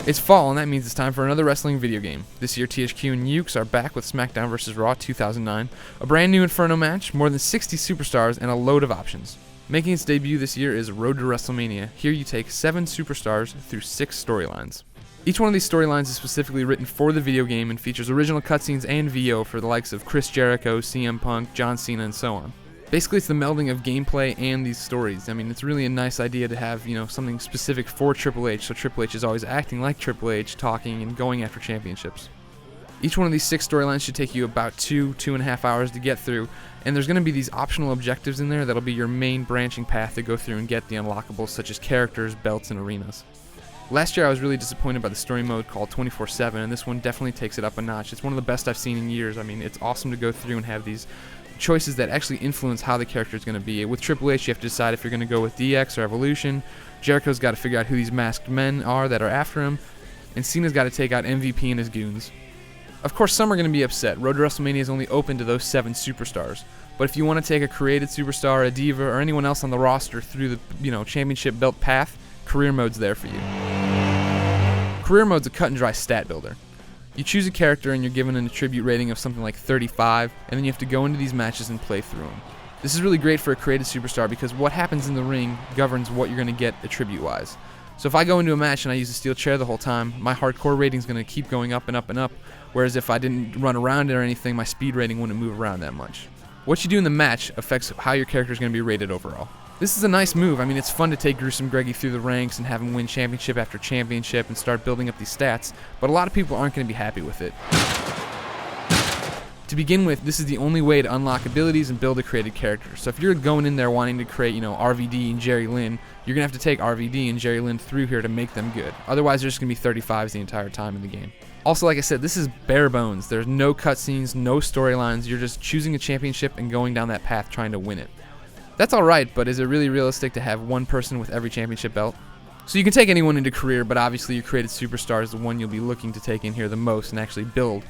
It's fall, and that means it's time for another wrestling video game. This year, THQ and Ukes are back with SmackDown vs. Raw 2009, a brand new Inferno match, more than 60 superstars, and a load of options. Making its debut this year is Road to WrestleMania. Here you take 7 superstars through 6 storylines. Each one of these storylines is specifically written for the video game and features original cutscenes and VO for the likes of Chris Jericho, CM Punk, John Cena, and so on. Basically, it's the melding of gameplay and these stories. I mean, it's really a nice idea to have, something specific for Triple H, so Triple H is always acting like Triple H, talking and going after championships. Each one of these 6 storylines should take you about 2.5 hours to get through, and there's going to be these optional objectives in there that'll be your main branching path to go through and get the unlockables such as characters, belts, and arenas. Last year I was really disappointed by the story mode called 24/7, and this one definitely takes it up a notch. It's one of the best I've seen in years. I mean, it's awesome to go through and have these choices that actually influence how the character is going to be. With Triple H, you have to decide if you're going to go with DX or Evolution. Jericho's got to figure out who these masked men are that are after him, and Cena's got to take out MVP and his goons. Of course, some are going to be upset. Road to WrestleMania is only open to those 7 superstars. But if you want to take a created superstar, a diva, or anyone else on the roster through the championship belt path, career mode's there for you. Career mode's a cut and dry stat builder. You choose a character and you're given an attribute rating of something like 35, and then you have to go into these matches and play through them. This is really great for a created superstar because what happens in the ring governs what you're going to get attribute-wise. So if I go into a match and I use a steel chair the whole time, my hardcore rating is going to keep going up and up and up, whereas if I didn't run around it or anything, my speed rating wouldn't move around that much. What you do in the match affects how your character is going to be rated overall. This is a nice move. I mean, it's fun to take Gruesome Greggy through the ranks and have him win championship after championship and start building up these stats, but a lot of people aren't going to be happy with it. To begin with, this is the only way to unlock abilities and build a created character. So if you're going in there wanting to create, RVD and Jerry Lynn, you're going to have to take RVD and Jerry Lynn through here to make them good. Otherwise, there's just going to be 35s the entire time in the game. Also, like I said, this is bare bones. There's no cutscenes, no storylines. You're just choosing a championship and going down that path trying to win it. That's alright, but is it really realistic to have one person with every championship belt? So you can take anyone into career, but obviously your created superstar is the one you'll be looking to take in here the most and actually build.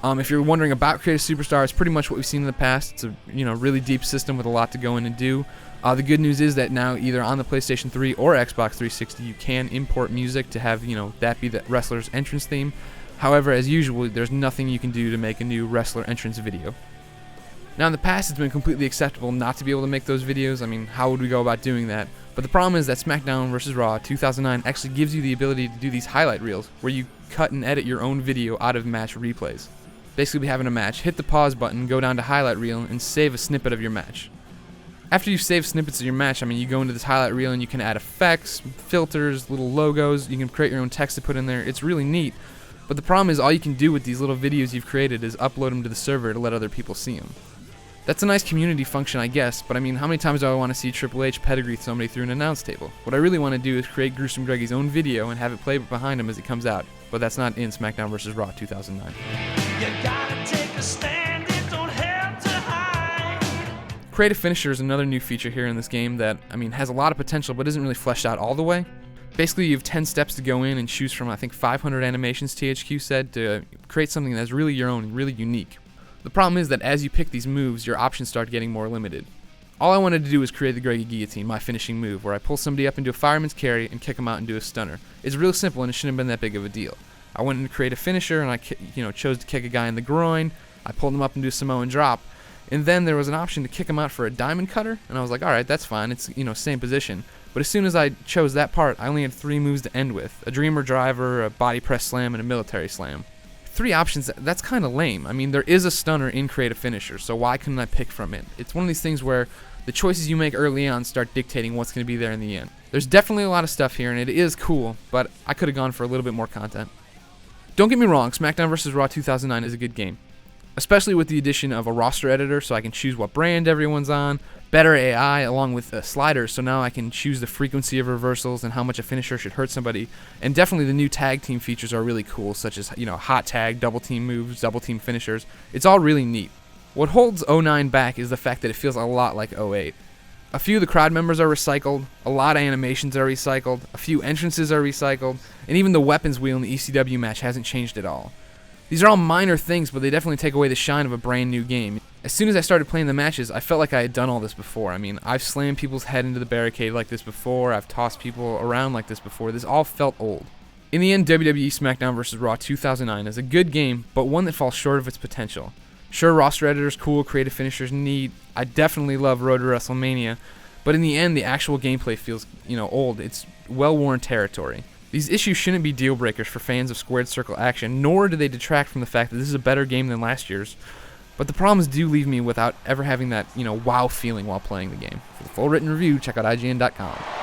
If you're wondering about created superstar, it's pretty much what we've seen in the past. It's a really deep system with a lot to go in and do. The good news is that now either on the PlayStation 3 or Xbox 360 you can import music to have that be the wrestler's entrance theme. However, as usual, there's nothing you can do to make a new wrestler entrance video. Now in the past it's been completely acceptable not to be able to make those videos. I mean, how would we go about doing that? But the problem is that SmackDown vs. Raw 2009 actually gives you the ability to do these highlight reels where you cut and edit your own video out of match replays. Basically, having a match, hit the pause button, go down to highlight reel, and save a snippet of your match. After you've saved snippets of your match, you go into this highlight reel and you can add effects, filters, little logos, you can create your own text to put in there. It's really neat. But the problem is all you can do with these little videos you've created is upload them to the server to let other people see them. That's a nice community function, I guess, but how many times do I want to see Triple H pedigree somebody through an announce table? What I really want to do is create Gruesome Greggy's own video and have it play behind him as it comes out, but that's not in SmackDown vs. Raw 2009. You gotta take a stand, it don't have to hide. Creative Finisher is another new feature here in this game that, has a lot of potential but isn't really fleshed out all the way. Basically, you have 10 steps to go in and choose from, 500 animations, THQ said, to create something that's really your own, really unique. The problem is that as you pick these moves, your options start getting more limited. All I wanted to do was create the Greggy Guillotine, my finishing move, where I pull somebody up into a fireman's carry and kick them out and do a stunner. It's real simple and it shouldn't have been that big of a deal. I went in to create a finisher and I chose to kick a guy in the groin, I pulled him up and do a Samoan drop, and then there was an option to kick him out for a diamond cutter, and I was like, alright, that's fine, it's, same position. But as soon as I chose that part, I only had 3 moves to end with, a Dreamer Driver, a Body Press Slam, and a Military Slam. 3 options, that's kind of lame. There is a stunner in Creative Finisher, so why couldn't I pick from it? It's one of these things where the choices you make early on start dictating what's going to be there in the end. There's definitely a lot of stuff here, and it is cool, but I could have gone for a little bit more content. Don't get me wrong, SmackDown vs. Raw 2009 is a good game, especially with the addition of a roster editor so I can choose what brand everyone's on, better AI along with sliders so now I can choose the frequency of reversals and how much a finisher should hurt somebody, and definitely the new tag team features are really cool, such as hot tag, double team moves, double team finishers. It's all really neat. What holds 09 back is the fact that it feels a lot like 08. A few of the crowd members are recycled, a lot of animations are recycled, a few entrances are recycled, and even the weapons wheel in the ECW match hasn't changed at all. These are all minor things, but they definitely take away the shine of a brand new game. As soon as I started playing the matches, I felt like I had done all this before. I've slammed people's head into the barricade like this before, I've tossed people around like this before. This all felt old. In the end, WWE SmackDown vs. Raw 2009 is a good game, but one that falls short of its potential. Sure, roster editors cool, creative finishers neat. I definitely love Road to WrestleMania, but in the end, the actual gameplay feels, old. It's well-worn territory. These issues shouldn't be deal breakers for fans of squared circle action, nor do they detract from the fact that this is a better game than last year's. But the problems do leave me without ever having that, wow feeling while playing the game. For the full written review, check out IGN.com.